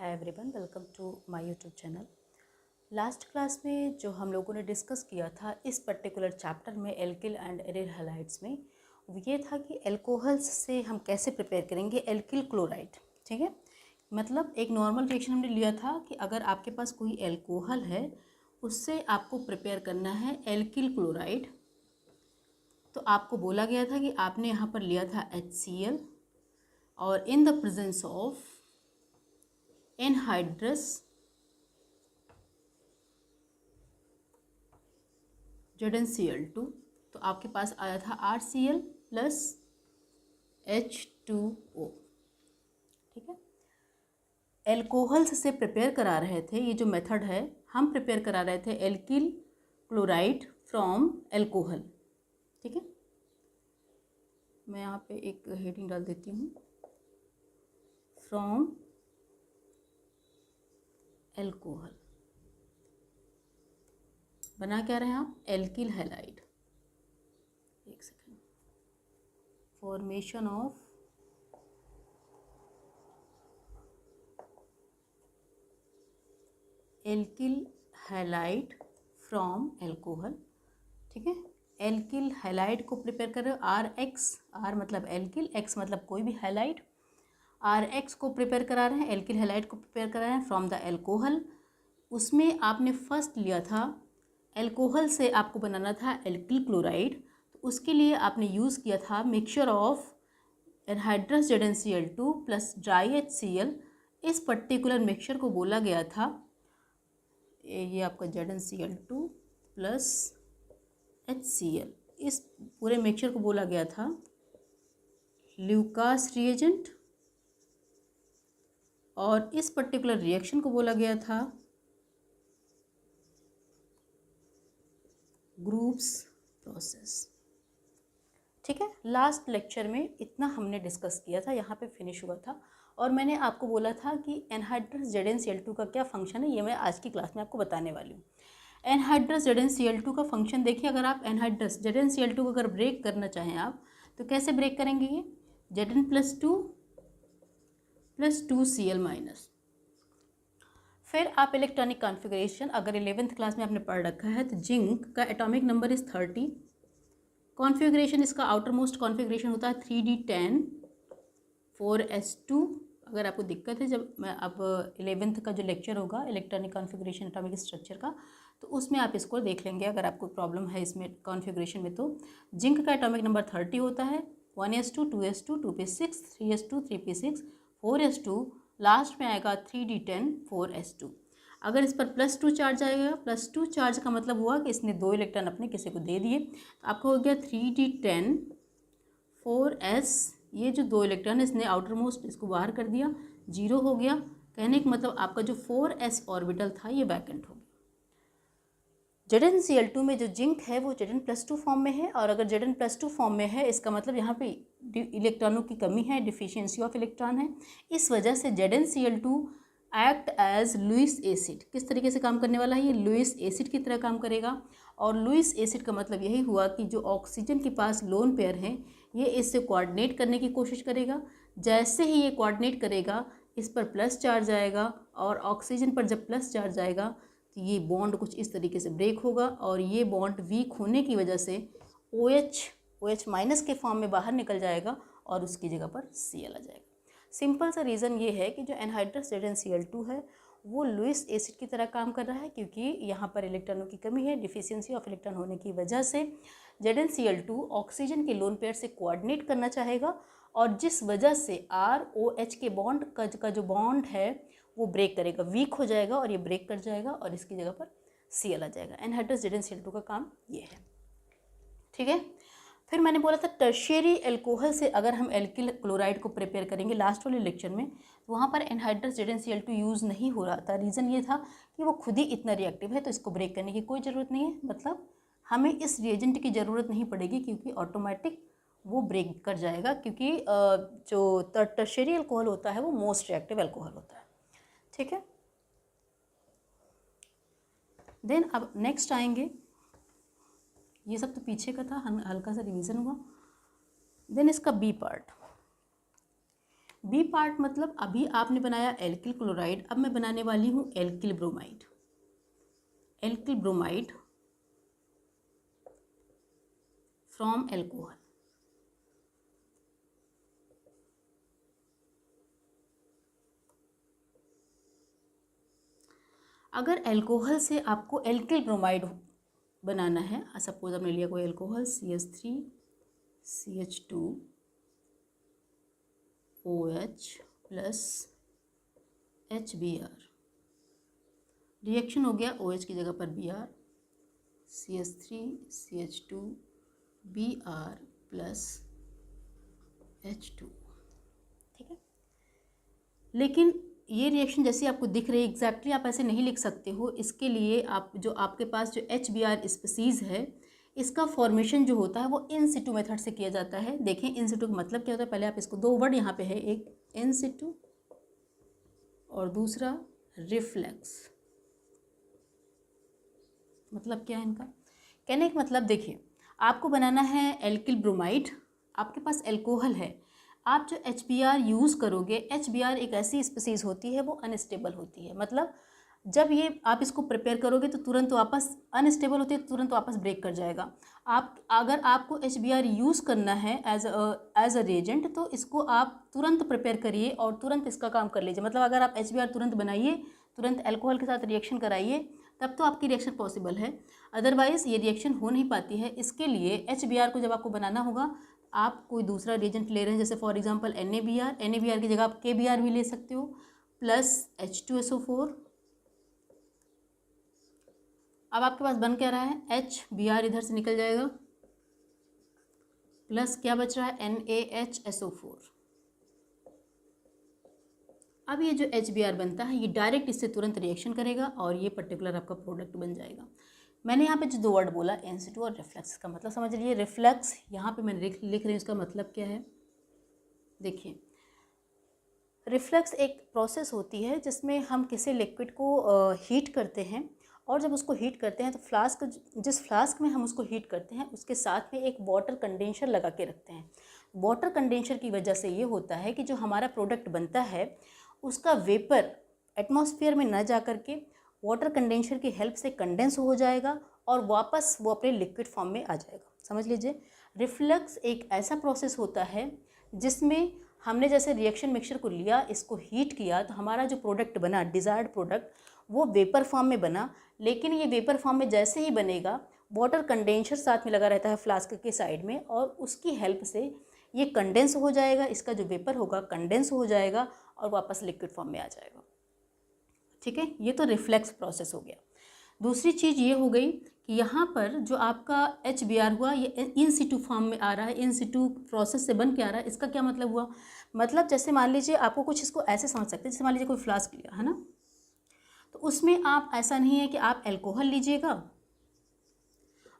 Hi everyone, welcome to my YouTube channel. Last class में जो हम लोगों ने डिस्कस किया था इस पर्टिकुलर चैप्टर में एल्किल एंड एरिल हैलाइड्स में, वो ये था कि एल्कोहल्स से हम कैसे प्रिपेयर करेंगे एल्किल क्लोराइड। ठीक है, मतलब एक नॉर्मल रिएक्शन हमने लिया था कि अगर आपके पास कोई एल्कोहल है उससे आपको प्रिपेयर करना है एल्किल क्लोराइड। तो आपको बोला गया था कि आपने यहाँ पर लिया था HCl और in the presence of anhydrous ZnCl2, तो आपके पास आया था RCl प्लस H2O। ठीक है, एल्कोहल्स से प्रिपेयर करा रहे थे, ये जो मेथड है हम प्रिपेयर करा रहे थे एल्किल क्लोराइड फ्रॉम एल्कोहल। ठीक है, मैं यहाँ पे एक हेडिंग डाल देती हूँ, फ्रॉम एल्कोहल। बना क्या रहे हैं आप, एल्किल हैलाइड। एक second, formation of alkyl halide from alcohol. ठीक है, एल्किल हैलाइड को प्रिपेयर कर रहे हो RX, R मतलब एल्किल, X मतलब कोई भी हैलाइड। RX को प्रिपेयर करा रहे हैं, एल्किल हैलाइड को प्रिपेयर करा रहे हैं फ्रॉम द एल्कोहल। उसमें आपने फर्स्ट लिया था एल्कोहल से आपको बनाना था एल्किल क्लोराइड, तो उसके लिए आपने यूज़ किया था mixture of anhydrous ZnCl2 plus dry HCl। इस पर्टिकुलर मिक्सचर को बोला गया था, ये आपका ZnCl2 प्लस HCl, इस पूरे मिक्सचर को बोला गया था ल्यूकास रिएजेंट, और इस पर्टिकुलर रिएक्शन को बोला गया था ग्रुप्स प्रोसेस। ठीक है, लास्ट लेक्चर में इतना हमने डिस्कस किया था, यहाँ पे फिनिश हुआ था। और मैंने आपको बोला था कि एनहाइड्रस ZnCl2 का क्या फंक्शन है, ये मैं आज की क्लास में आपको बताने वाली हूँ। एनहाइड्रस ZnCl2 का फंक्शन देखिए, अगर आप एनहाइड्रस ZnCl2 को अगर ब्रेक करना चाहें आप, तो कैसे ब्रेक करेंगे, ये Zn प्लस 2Cl माइनस। फिर आप इलेक्ट्रॉनिक कॉन्फ़िगरेशन अगर 11th क्लास में आपने पढ़ रखा है तो जिंक का एटॉमिक नंबर इज़ 30, कॉन्फ़िगरेशन इसका आउटर मोस्ट कॉन्फ़िगरेशन होता है 3D10 4s2। अगर आपको दिक्कत है, जब मैं अब 11th का जो लेक्चर होगा इलेक्ट्रॉनिक कॉन्फ़िगरेशन एटॉमिक स्ट्रक्चर का, तो उसमें आप इसको देख लेंगे अगर आपको प्रॉब्लम है इसमें कॉन्फ़िगरेशन में। तो जिंक का एटॉमिक नंबर 30 होता है, 1s2 2s2 2p6 3s2 3p6 4s2, last में आएगा 3D10 4s2। अगर इस पर +2 चार्ज आएगा, +2 चार्ज का मतलब हुआ कि इसने 2 इलेक्ट्रॉन अपने किसी को दे दिए, तो आपका हो गया 3D10 4s। ये जो 2 इलेक्ट्रॉन इसने आउटर मोस्ट इसको बाहर कर दिया, 0 हो गया। कहने का मतलब आपका जो 4s ऑर्बिटल था ये वैकेंट हो गया। ZnCl2 में जो जिंक है वो Zn+2 फॉर्म में है, और अगर Zn+2 फॉर्म में है इसका मतलब यहाँ पे इलेक्ट्रॉनों की कमी है, डिफिशियंसी ऑफ इलेक्ट्रॉन है। इस वजह से ZnCl2 act as Lewis acid. किस तरीके से काम करने वाला है, ये लुईस एसिड की तरह काम करेगा। और लुईस एसिड का मतलब यही हुआ कि जो ऑक्सीजन के पास लोन पेयर हैं ये इससे कोऑर्डिनेट करने की कोशिश करेगा। जैसे ही ये कोऑर्डिनेट करेगा इस पर प्लस चार्ज आएगा, और ऑक्सीजन पर जब प्लस चार्ज आएगा तो ये बॉन्ड कुछ इस तरीके से ब्रेक होगा, और ये बॉन्ड वीक होने की वजह से OH माइनस के फॉर्म में बाहर निकल जाएगा और उसकी जगह पर Cl आ जाएगा। सिंपल सा रीज़न ये है कि जो एनहाइड्रस ZnCl2 है वो लुईस एसिड की तरह काम कर रहा है, क्योंकि यहाँ पर इलेक्ट्रॉनों की कमी है, डिफिशियंसी ऑफ इलेक्ट्रॉन होने की वजह से ZnCl2 ऑक्सीजन के लोन पेयर से कोऑर्डिनेट करना चाहेगा, और जिस वजह से ROH के बॉन्ड का जो बॉन्ड है वो ब्रेक करेगा, वीक हो जाएगा, और ये ब्रेक कर जाएगा और इसकी जगह पर Cl आ जाएगा। एनहाइड्रस ZnCl2 का काम ये है। ठीक है, फिर मैंने बोला था टर्शियरी एल्कोहल से अगर हम एल्किल क्लोराइड को प्रिपेयर करेंगे लास्ट वाले लेक्चर में, तो वहाँ पर एनहाइड्रस ZnCl2 यूज़ नहीं हो रहा था। रीज़न ये था कि वो खुद ही इतना रिएक्टिव है, तो इसको ब्रेक करने की कोई ज़रूरत नहीं है, मतलब हमें इस रिएजेंट की ज़रूरत नहीं पड़ेगी, क्योंकि ऑटोमेटिक वो ब्रेक कर जाएगा, क्योंकि जो टर्शियरी एल्कोहल होता है वो मोस्ट रिएक्टिव एल्कोहल होता है। ठीक है, देन अब नेक्स्ट आएंगे, ये सब तो पीछे का था, हल्का सा रिवीजन हुआ। देन इसका बी पार्ट, बी पार्ट मतलब अभी आपने बनाया एल्किल क्लोराइड, अब मैं बनाने वाली हूँ alkyl bromide. Alkyl bromide from alcohol. अगर एल्कोहल से आपको एल्किल ब्रोमाइड बनाना है, सपोज हमने लिया कोई alcohol CH3 CH2 OH plus HBr, reaction हो गया OH की जगह पर Br, CH3 CH2 Br plus H2, ठीक है। लेकिन ये रिएक्शन जैसे आपको दिख रही है एग्जैक्टली आप ऐसे नहीं लिख सकते हो। इसके लिए आप जो आपके पास जो HBr स्पीसीज़ है इसका फॉर्मेशन जो होता है वो इन सिटू मेथड से किया जाता है। देखें इन सिटू का मतलब क्या होता है, पहले आप इसको, दो वर्ड यहाँ पे है, एक इन सिटू और दूसरा रिफ्लेक्स। मतलब क्या है इनका कहने का मतलब, देखिए आपको बनाना है एल्किल ब्रोमाइड, आपके पास एल्कोहल है, आप जो HBr यूज़ करोगे, HBr एक ऐसी स्पीसीज़ होती है वो अनस्टेबल होती है। मतलब जब ये आप इसको प्रिपेयर करोगे तो तुरंत वापस अनस्टेबल होती है, तुरंत वापस ब्रेक कर जाएगा। आप अगर आपको HBr यूज़ करना है एज अ रिएजेंट तो इसको आप तुरंत प्रिपेयर करिए और तुरंत इसका काम कर लीजिए। मतलब अगर आप HBr तुरंत बनाइए, तुरंत अल्कोहल के साथ रिएक्शन कराइए, तब तो आपकी रिएक्शन पॉसिबल है, अदरवाइज़ ये रिएक्शन हो नहीं पाती है। इसके लिए HBr को जब आपको बनाना होगा आप कोई दूसरा रिएजेंट ले रहे हैं, जैसे फॉर एग्जांपल NaBr की जगह आप KBr भी ले सकते हो, प्लस H2SO4। अब आपके पास बन क्या रहा है, HBr इधर से निकल जाएगा, प्लस क्या बच रहा है NaHSO4। अब ये जो HBr बनता है ये डायरेक्ट इससे तुरंत रिएक्शन करेगा और ये पर्टिकुलर आपका प्रोडक्ट बन जाएगा। मैंने यहाँ पे जो दो वर्ड बोला इन सिटू और रिफ्लेक्स का मतलब समझ लीजिए। रिफ्लेक्स यहाँ पे मैंने लिख रही हूँ, इसका मतलब क्या है, देखिए रिफ्लेक्स एक प्रोसेस होती है जिसमें हम किसी लिक्विड को हीट करते हैं और जब उसको हीट करते हैं तो फ्लास्क, जिस फ्लास्क में हम उसको हीट करते हैं उसके साथ में एक वाटर कंडेंसर लगा के रखते हैं। वाटर कंडेंसर की वजह से ये होता है कि जो हमारा प्रोडक्ट बनता है उसका वेपर एटमॉस्फेयर में न जा कर के वाटर कंडेंसर की हेल्प से कंडेंस हो जाएगा और वापस वो अपने लिक्विड फॉर्म में आ जाएगा। समझ लीजिए, रिफ्लेक्स एक ऐसा प्रोसेस होता है जिसमें हमने जैसे रिएक्शन मिक्सचर को लिया, इसको हीट किया तो हमारा जो प्रोडक्ट बना, डिज़ायर्ड प्रोडक्ट, वो वेपर फॉर्म में बना। लेकिन ये वेपर फॉर्म में जैसे ही बनेगा वाटर कंडेंसर साथ में लगा रहता है फ्लास्क के साइड में और उसकी हेल्प से ये कंडेंस हो जाएगा, इसका जो वेपर होगा कंडेंस हो जाएगा और वापस लिक्विड फॉर्म में आ जाएगा। ठीक है, ये तो रिफ्लेक्स प्रोसेस हो गया। दूसरी चीज़ ये हो गई कि यहाँ पर जो आपका HBr हुआ ये इन सिटू फॉर्म में आ रहा है, इन सिटू प्रोसेस से बन के आ रहा है। इसका क्या मतलब हुआ, मतलब जैसे मान लीजिए आपको कुछ इसको ऐसे समझ सकते हैं, जैसे मान लीजिए कोई फ्लास्क लिया है ना, तो उसमें आप ऐसा नहीं है कि आप अल्कोहल लीजिएगा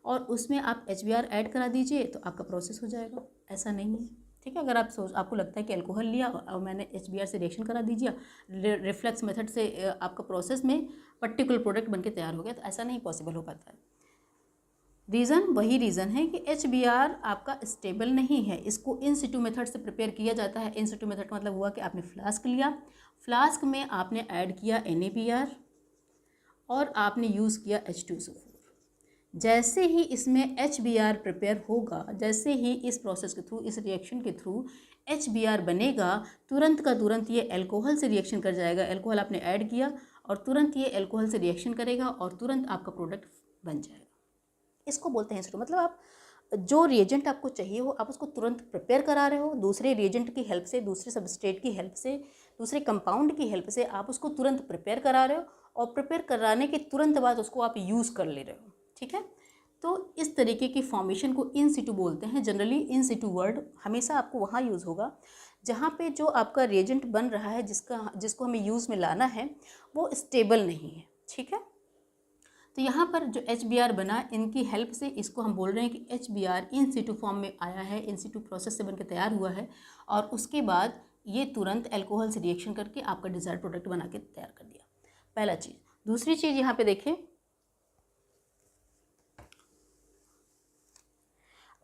और उसमें आप HBr ऐड करा दीजिए तो आपका प्रोसेस हो जाएगा, ऐसा नहीं है। ठीक है, अगर आपको लगता है कि अल्कोहल लिया और मैंने HBr से रिएक्शन करा दीजिए, रिफ्लेक्स मेथड से आपका प्रोसेस में पर्टिकुलर प्रोडक्ट बनके तैयार हो गया, तो ऐसा नहीं पॉसिबल हो पाता है। रीज़न वही रीज़न है कि HBr आपका स्टेबल नहीं है, इसको इन सिटू मेथड से प्रिपेयर किया जाता है। इन सिटू मेथड का मतलब हुआ कि आपने फ्लास्क लिया, फ्लास्क में आपने ऐड किया NaBr और आपने यूज़ किया H2SO4। जैसे ही इसमें HBr प्रिपेयर होगा, जैसे ही इस प्रोसेस के थ्रू, इस रिएक्शन के थ्रू HBr बनेगा, तुरंत का तुरंत ये अल्कोहल से रिएक्शन कर जाएगा। अल्कोहल आपने ऐड किया और तुरंत ये अल्कोहल से रिएक्शन करेगा और तुरंत आपका प्रोडक्ट बन जाएगा। इसको बोलते हैं मतलब आप जो रिएजेंट आपको चाहिए हो आप उसको तुरंत प्रिपेयर करा रहे हो, दूसरे रिएजेंट की हेल्प से, दूसरे सबस्ट्रेट की हेल्प से, दूसरे कंपाउंड की हेल्प से आप उसको तुरंत प्रिपेयर करा रहे हो और प्रिपेयर कराने के तुरंत बाद उसको आप यूज़ कर ले रहे हो। ठीक है, तो इस तरीके की फॉर्मेशन को इन सिटू बोलते हैं। जनरली इन सिटू वर्ड हमेशा आपको वहाँ यूज़ होगा जहाँ पे जो आपका रिएजेंट बन रहा है, जिसको हमें यूज़ में लाना है, वो स्टेबल नहीं है। ठीक है, तो यहाँ पर जो HBr बना, इनकी हेल्प से इसको हम बोल रहे हैं कि HBr इन सिटू फॉर्म में आया है, इन सिटू प्रोसेस से बनकर तैयार हुआ है और उसके बाद ये तुरंत अल्कोहल से रिएक्शन करके आपका डिज़ायर्ड प्रोडक्ट बना के तैयार कर दिया। पहला चीज़। दूसरी चीज़ यहाँ पे देखें,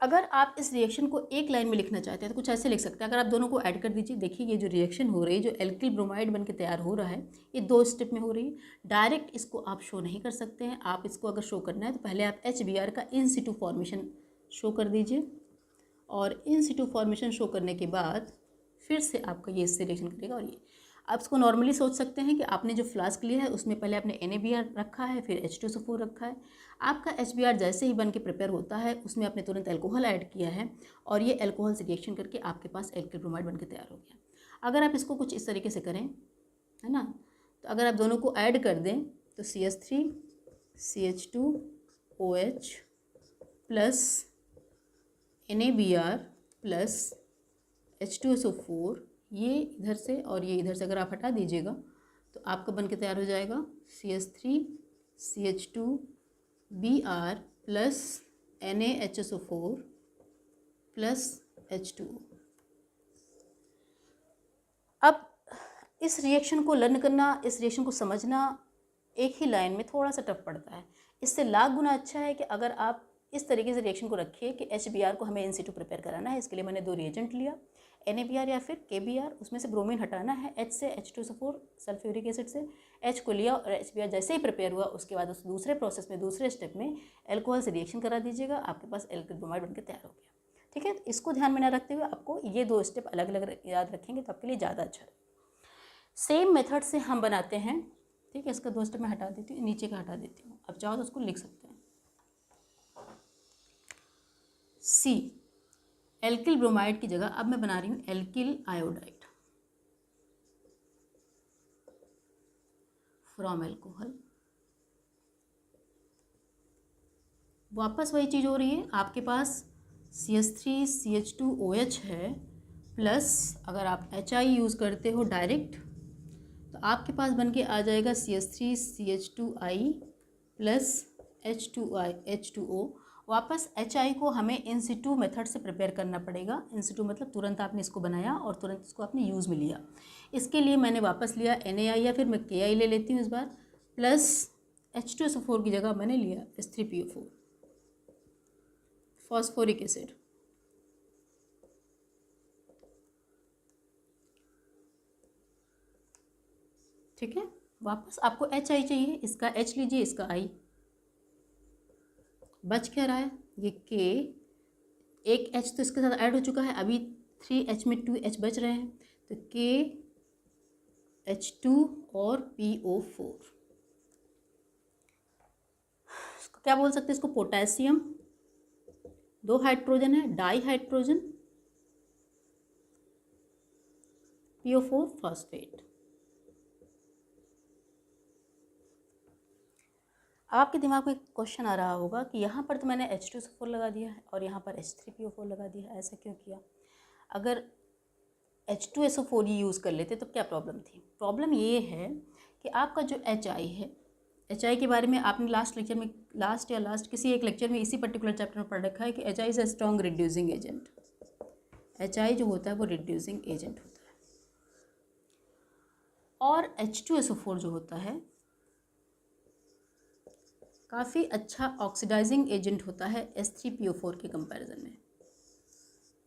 अगर आप इस रिएक्शन को एक लाइन में लिखना चाहते हैं तो कुछ ऐसे लिख सकते हैं। अगर आप दोनों को ऐड कर दीजिए, देखिए ये जो रिएक्शन हो रही है, जो एल्किल ब्रोमाइड बन के तैयार हो रहा है, ये 2 स्टेप में हो रही है। डायरेक्ट इसको आप शो नहीं कर सकते हैं। आप इसको अगर शो करना है तो पहले आप HBr का इन सिटू फॉर्मेशन शो कर दीजिए, और इन सिटू फॉर्मेशन शो करने के बाद फिर से आपका ये इससे रिएक्शन करेगा। और ये आप इसको नॉर्मली सोच सकते हैं कि आपने जो फ्लास्क लिया है उसमें पहले आपने NaBr रखा है, फिर H2SO4 रखा है। आपका HBr जैसे ही बन के प्रिपेयर होता है उसमें आपने तुरंत अल्कोहल ऐड किया है, और ये अल्कोहल से रिएक्शन करके आपके पास एल्किल ब्रोमाइड बन के तैयार हो गया। अगर आप इसको कुछ इस तरीके से करें, है ना, तो अगर आप दोनों को ऐड कर दें तो CH3 CH2OH plus NaBr plus H2SO4, ये इधर से और ये इधर से अगर आप हटा दीजिएगा तो आपका बन के तैयार हो जाएगा CH3 CH2Br plus NaHSO4 plus H2O। अब इस रिएक्शन को लर्न करना, इस रिएक्शन को समझना एक ही लाइन में थोड़ा सा टफ पड़ता है। इससे लाख गुना अच्छा है कि अगर आप इस तरीके से रिएक्शन को रखिए कि HBr को हमें इन सिटू प्रिपेयर कराना है। इसके लिए मैंने 2 रिएजेंट लिया, NaBr या फिर KBr, उसमें से ब्रोमीन हटाना है, H से H2SO4 सल्फ्यूरिक एसिड से H को लिया, और HBr जैसे ही प्रिपेयर हुआ उसके बाद उस दूसरे प्रोसेस में, दूसरे स्टेप में अल्कोहल से रिएक्शन करा दीजिएगा, आपके पास एल्किल ब्रोमाइड बनकर तैयार हो गया। ठीक है, इसको ध्यान में न रखते हुए आपको ये 2 स्टेप अलग अलग याद रखेंगे तो आपके लिए ज़्यादा अच्छा है। सेम मेथड से हम बनाते हैं। ठीक है, इसका 2 स्टेप मैं हटा देती हूँ, नीचे का हटा देती हूँ। अब चाहो तो उसको लिख सकते हैं। C एल्किल ब्रोमाइड की जगह अब मैं बना रही हूँ एल्किल आयोडाइड फ्रॉम एल्कोहल। वापस वही चीज़ हो रही है, आपके पास CH3 CH2OH है, प्लस अगर आप HI यूज़ करते हो डायरेक्ट तो आपके पास बन के आ जाएगा CH3 CH2I प्लस H2O। वापस HI को हमें इन सिटू मेथड से प्रिपेयर करना पड़ेगा। इन सिटू मतलब तुरंत आपने इसको बनाया और तुरंत इसको आपने यूज़ में लिया। इसके लिए मैंने वापस लिया NaI, या फिर मैं KI ले लेती हूँ इस बार, प्लस H2SO4 की जगह मैंने लिया H3PO4 फॉस्फोरिक एसिड। ठीक है, वापस आपको HI चाहिए, इसका H लीजिए, इसका I। बच क्या रहा है, ये K, एक H तो इसके साथ ऐड हो चुका है, अभी 3H में 2H बच रहे हैं, तो KH2 और PO4। इसको क्या बोल सकते हैं, इसको पोटेशियम, 2 हाइड्रोजन है, डाई हाइड्रोजन, PO4 फॉस्फेट। आपके दिमाग में एक क्वेश्चन आ रहा होगा कि यहाँ पर तो मैंने H2SO4 लगा दिया है और यहाँ पर H3PO4 लगा दिया है, ऐसा क्यों किया? अगर H2SO4 ही यूज़ कर लेते तो क्या प्रॉब्लम थी? प्रॉब्लम ये है कि आपका जो HI है, HI के बारे में आपने लास्ट लेक्चर में, लास्ट किसी एक लेक्चर में इसी पर्टिकुलर चैप्टर में पढ़ रखा है कि HI is a strong reducing agent. HI जो होता है वो रिड्यूसिंग एजेंट होता है, और H2SO4 जो होता है काफ़ी अच्छा ऑक्सीडाइजिंग एजेंट होता है H3PO4 के कंपैरिजन में।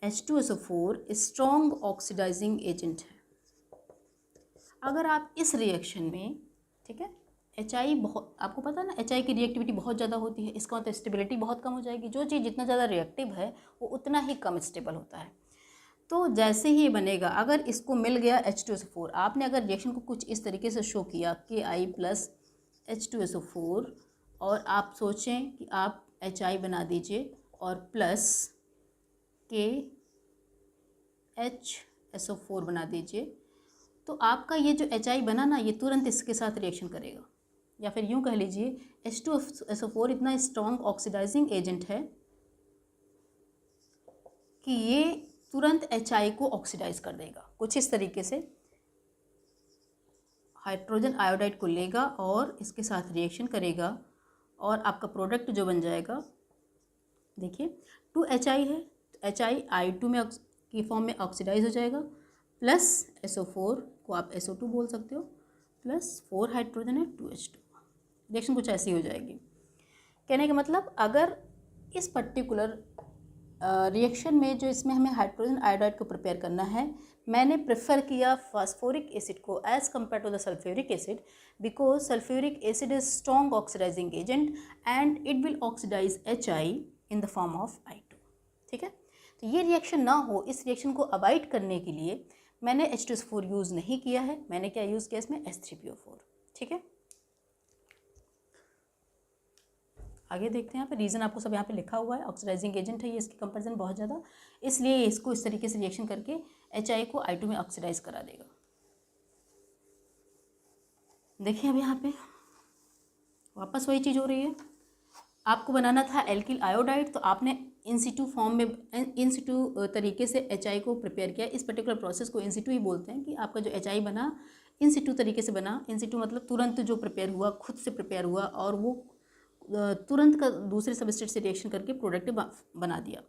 H2SO4 स्ट्रॉन्ग ऑक्सीडाइजिंग एजेंट है। अगर आप इस रिएक्शन में, ठीक है, HI बहुत, आपको पता है ना HI की रिएक्टिविटी बहुत ज़्यादा होती है, इसका मतलब स्टेबिलिटी बहुत कम हो जाएगी। जो चीज़ जितना ज़्यादा रिएक्टिव है वो उतना ही कम स्टेबल होता है। तो जैसे ही ये बनेगा, अगर इसको मिल गया H2SO4, आपने अगर रिएक्शन को कुछ इस तरीके से शो किया KI प्लस H2SO4, और आप सोचें कि आप HI बना दीजिए और प्लस KHSO4 बना दीजिए, तो आपका ये जो HI बना ना, ये तुरंत इसके साथ रिएक्शन करेगा। या फिर यूँ कह लीजिए H2SO4 इतना स्ट्रॉन्ग ऑक्सीडाइजिंग एजेंट है कि ये तुरंत HI को ऑक्सीडाइज कर देगा। कुछ इस तरीके से हाइड्रोजन आयोडाइड को लेगा और इसके साथ रिएक्शन करेगा, और आपका प्रोडक्ट जो बन जाएगा, देखिए 2HI है तो HI I2 में की फॉर्म में ऑक्सीडाइज हो जाएगा, प्लस SO4 को आप SO2 बोल सकते हो, प्लस 4 हाइड्रोजन है 2H2। रिएक्शन कुछ ऐसी हो जाएगी। कहने का मतलब, अगर इस पर्टिकुलर रिएक्शन में जो इसमें हमें हाइड्रोजन आयोडाइड को प्रिपेयर करना है, मैंने प्रेफर किया फास्फोरिक एसिड को as compare to the sulphuric acid, because sulphuric acid is strong oxidising agent and it will oxidise HI in the form of I2। ठीक है, तो ये रिएक्शन ना हो, इस रिएक्शन को अवॉइड करने के लिए मैंने H2SO4 यूज़ नहीं किया है। मैंने क्या यूज़ किया इसमें, H3PO4। ठीक है, आगे देखते हैं। यहाँ पे रीज़न आपको सब यहाँ पे लिखा हुआ है, ऑक्सीडाइजिंग एजेंट है ये, इसकी कंपैरिजन बहुत ज़्यादा, इसलिए इसको इस तरीके से रिएक्शन करके HI को I2 में ऑक्सीडाइज करा देगा। देखिए अब यहाँ पे वापस वही चीज़ हो रही है। आपको बनाना था एल्किल आयोडाइड, तो आपने इन सिटू फॉर्म में, इन सिटू तरीके से HI को प्रिपेयर किया। इस पर्टिकुलर प्रोसेस को इन सिटू ही बोलते हैं कि आपका जो HI बना इन सिटू तरीके से बना। इन सिटू मतलब तुरंत जो प्रिपेयर हुआ, खुद से प्रिपेयर हुआ और वो तुरंत का दूसरे सबस्ट्रेट से रिएक्शन करके प्रोडक्ट बना दिया,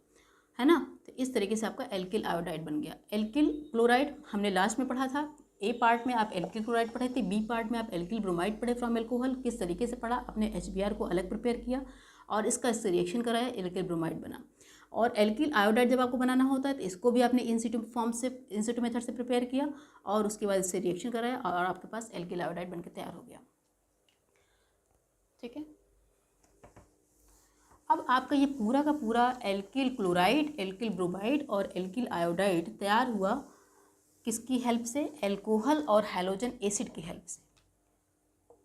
है ना। तो इस तरीके से आपका एल्किल आयोडाइड बन गया। एल्किल क्लोराइड हमने लास्ट में पढ़ा था। ए पार्ट में आप एल्किल क्लोराइड पढ़े थे, बी पार्ट में आप एल्किल ब्रोमाइड पढ़े फ्रॉम एल्कोहल। किस तरीके से पढ़ा, अपने HBr को अलग प्रिपेयर किया और इसका इससे रिएक्शन कराया, एल्किल ब्रोमाइड बना। और एल्किल आयोडाइड जब आपको बनाना होता है तो इसको भी आपने इन सिटू फॉर्म से, इन सिटू मेथड से प्रिपेयर किया और उसके बाद इससे रिएक्शन कराया और आपके पास एल्किल आयोडाइड बनकर तैयार हो गया। ठीक है, अब आपका ये पूरा का पूरा एल्किल क्लोराइड, एल्किल ब्रोमाइड और एल्किल आयोडाइड तैयार हुआ किसकी हेल्प से, अल्कोहल और हैलोजन एसिड की हेल्प से।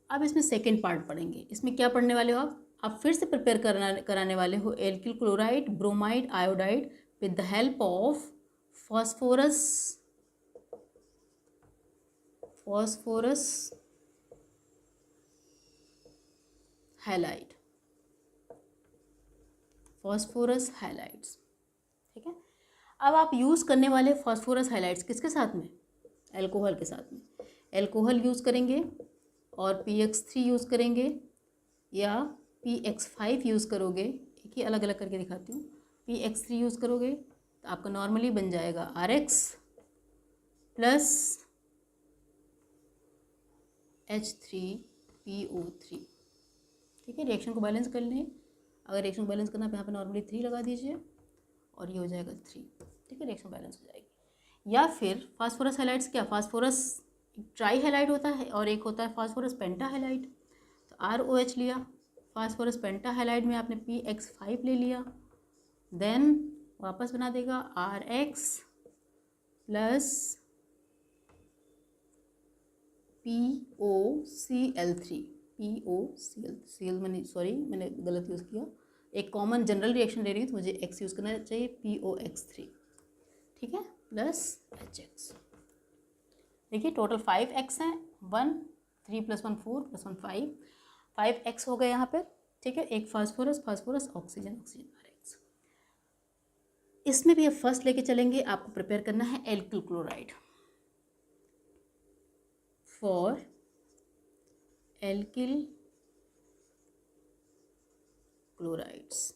अब इसमें सेकेंड पार्ट पढ़ेंगे। इसमें क्या पढ़ने वाले हो आप फिर से प्रिपेयर कराने वाले हो alkyl chloride, bromide, iodide with the help of phosphorus halide, phosphorus halides. ठीक है, अब आप यूज़ करने वाले फॉस्फोरस हैलाइड्स किसके साथ में, अल्कोहल के साथ में। अल्कोहल यूज़ करेंगे और PX3 यूज़ करेंगे या PX5 यूज़ करोगे, एक ही अलग अलग करके दिखाती हूँ। PX3 यूज़ करोगे तो आपका नॉर्मली बन जाएगा RX प्लस H3PO3। ठीक है, रिएक्शन को बैलेंस कर लें। अगर रिएक्शन को बैलेंस करना है यहाँ पे नॉर्मली 3 लगा दीजिए और ये हो जाएगा 3। ठीक है, रिएक्शन बैलेंस हो जाएगी। या फिर फास्फोरस हैलाइड्स, क्या फास्फोरस ट्राई हैलाइड होता है और एक होता है फास्फोरस पेंटा हैलाइड। तो ROH लिया, फास्फोरस पेंटा हैलाइड में आपने PX5 ले लिया, देन वापस बना देगा RX प्लस POCl3। POCl मैंने गलत यूज़ किया, एक कॉमन जनरल रिएक्शन ले रही हूँ तो मुझे X यूज़ करना चाहिए, POX3। ठीक है, प्लस HX। देखिए टोटल 5X हैं, 1 3 + 1 4 + 1 5, 5X हो गए यहाँ पे। ठीक है, एक फास्फोरस ऑक्सीजन RX। इसमें भी अब फर्स्ट लेके चलेंगे, आपको प्रिपेयर करना है alkyl chloride. For alkyl chlorides,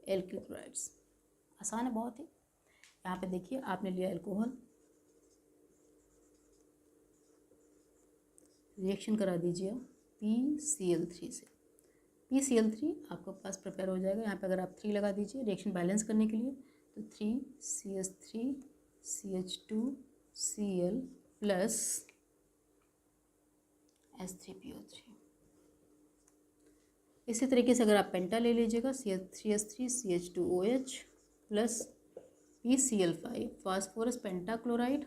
alkyl chlorides आसान है बहुत ही। यहाँ पे देखिए आपने लिया अल्कोहल, रिएक्शन करा दीजिए PCl3 से। PCl3 आपके पास प्रिपेयर हो जाएगा। यहाँ पे अगर आप 3 लगा दीजिए रिएक्शन बैलेंस करने के लिए, तो 3CH3 CH2Cl प्लस H3PO3। इसी तरीके से अगर आप पेंटा ले लीजिएगा, CH3H3 CH2OH plus PCl5 phosphorus पेंटा क्लोराइड,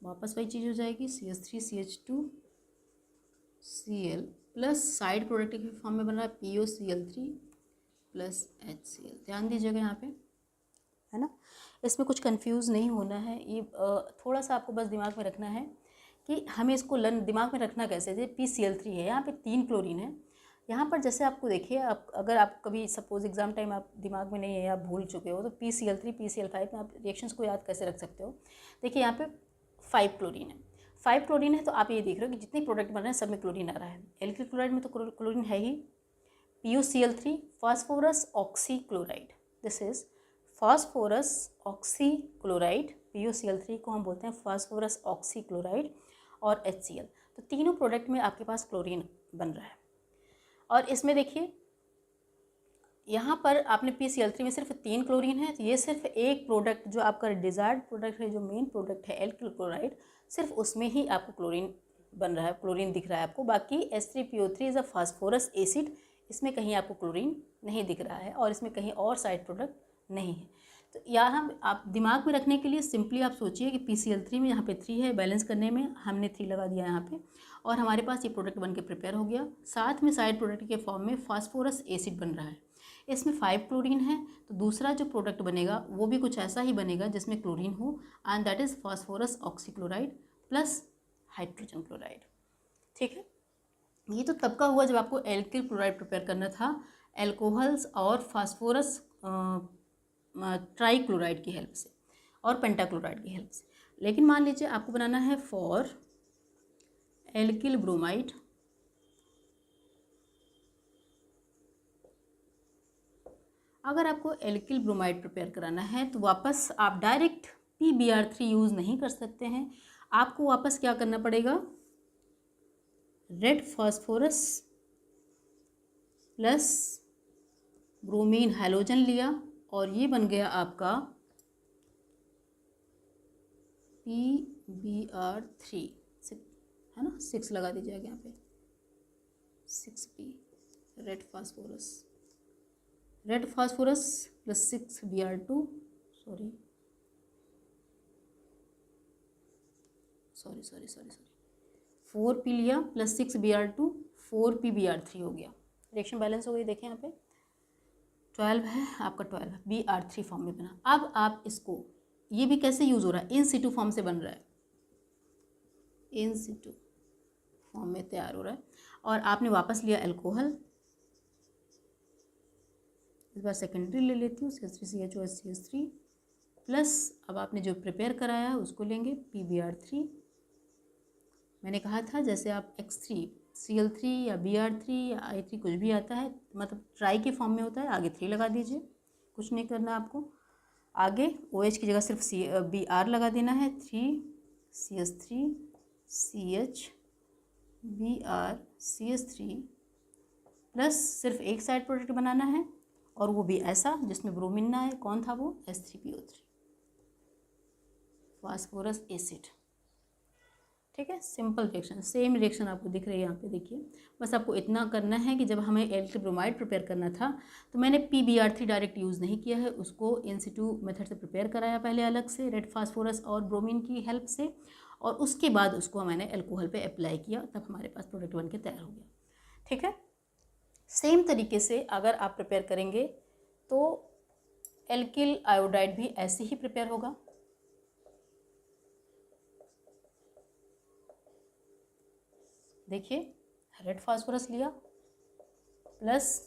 वापस वही चीज़ हो जाएगी, CH3 CH2Cl plus side product के फॉर्म में बन रहा है POCl3 प्लस HCl। ध्यान दीजिएगा यहाँ पे, है ना। इसमें कुछ कंफ्यूज नहीं होना है, ये थोड़ा सा आपको बस दिमाग में रखना है कि हमें इसको दिमाग में रखना कैसे। जैसे PCl3 है, यहाँ पे 3 क्लोरीन है। यहाँ पर जैसे आपको देखिए, आप अगर आप कभी सपोज एग्जाम टाइम आप दिमाग में नहीं है, आप भूल चुके हो, तो PCl3 PCl5 में आप रिएक्शंस को याद कैसे रख सकते हो। देखिए यहाँ पे 5 क्लोरीन है, 5 क्लोरीन है, तो आप ये देख रहे हो कि जितने प्रोडक्ट बन रहे हैं सब में क्लोरीन आ रहा है। एल्किल क्लोराइड में तो क्लोरीन है ही। PuCl3 phosphorus oxy chloride, this is phosphorus oxy chloride. PuCl3 को हम बोलते हैं फास्फोरस ऑक्सी क्लोराइड और HCl। तो तीनों प्रोडक्ट में आपके पास क्लोरीन बन रहा है। और इसमें देखिए यहाँ पर आपने PCl3 में सिर्फ 3 क्लोरीन है, तो ये सिर्फ एक प्रोडक्ट जो आपका डिज़ायर्ड प्रोडक्ट है, जो मेन प्रोडक्ट है एल्किल क्लोराइड, सिर्फ उसमें ही आपको क्लोरीन बन रहा है, क्लोरीन दिख रहा है आपको। बाकी H3PO3 is a phosphorus acid, इसमें कहीं आपको क्लोरीन नहीं दिख रहा है और इसमें कहीं और साइड प्रोडक्ट नहीं है। तो यहाँ आप दिमाग में रखने के लिए सिंपली आप सोचिए कि PCl3 में यहाँ पे 3 है, बैलेंस करने में हमने 3 लगा दिया यहाँ पे और हमारे पास ये प्रोडक्ट बन के प्रिपेयर हो गया। साथ में साइड प्रोडक्ट के फॉर्म में फास्फोरस एसिड बन रहा है, इसमें 5 क्लोरीन है, तो दूसरा जो प्रोडक्ट बनेगा वो भी कुछ ऐसा ही बनेगा जिसमें क्लोरीन हो, and that is phosphorus oxychloride plus hydrogen chloride. ठीक है, ये तो तब का हुआ जब आपको एल्किल क्लोराइड प्रिपेयर करना था एल्कोहल्स और फास्फोरस ट्राईक्लोराइड की हेल्प से और पेंटाक्लोराइड की हेल्प से। लेकिन मान लीजिए आपको बनाना है फॉर एल्किल ब्रोमाइड, अगर आपको एल्किल ब्रोमाइड प्रिपेयर कराना है तो वापस आप डायरेक्ट PBr3 यूज़ नहीं कर सकते हैं, आपको वापस क्या करना पड़ेगा, red phosphorus plus bromine halogen लिया और ये बन गया आपका PBr3, है ना, 6 लगा दीजिएगा यहाँ पे, 6P, red phosphorus plus 6Br2, sorry 4P लिया प्लस 6Br2, 4PBr3 हो गया, रिएक्शन बैलेंस हो गई। देखें यहाँ पे 12 है आपका, 12 Br3 फॉर्म में बना। अब आप इसको, ये भी कैसे यूज़ हो रहा है, इन सिटू फॉर्म से बन रहा है, इन सिटू फॉर्म में तैयार हो रहा है। और आपने वापस लिया एल्कोहल, इस बार सेकेंडरी ले लेती हूँ, CH3CHOH प्लस अब आपने जो प्रिपेयर कराया है उसको लेंगे PBr3। मैंने कहा था जैसे आप X3Cl3 या Br3 या I3 कुछ भी आता है, मतलब ट्राई के फॉर्म में होता है, आगे 3 लगा दीजिए, कुछ नहीं करना आपको। आगे OH की जगह सिर्फ Br लगा देना है, 3CH3CHBr प्लस सिर्फ एक साइड प्रोडक्ट बनाना है और वो भी ऐसा जिसमें ब्रोमीन ना है। कौन था वो, H3PO3, फास्फोरस एसिड। ठीक है, सिंपल रिएक्शन, सेम रिएक्शन आपको दिख रही है यहाँ पे, देखिए। बस आपको इतना करना है कि जब हमें एल्किल ब्रोमाइड प्रिपेयर करना था तो मैंने PBr3 डायरेक्ट यूज़ नहीं किया है, उसको इन सिटू मेथड से प्रिपेयर कराया पहले अलग से रेड फास्फोरस और ब्रोमीन की हेल्प से, और उसके बाद उसको मैंने एल्कोहल पे अप्लाई किया, तब हमारे पास प्रोडक्ट बन के तैयार हो गया। ठीक है, सेम तरीके से अगर आप प्रिपेयर करेंगे तो एल्किल आयोडाइड भी ऐसे ही प्रिपेयर होगा। देखिए, रेड फास्फोरस लिया प्लस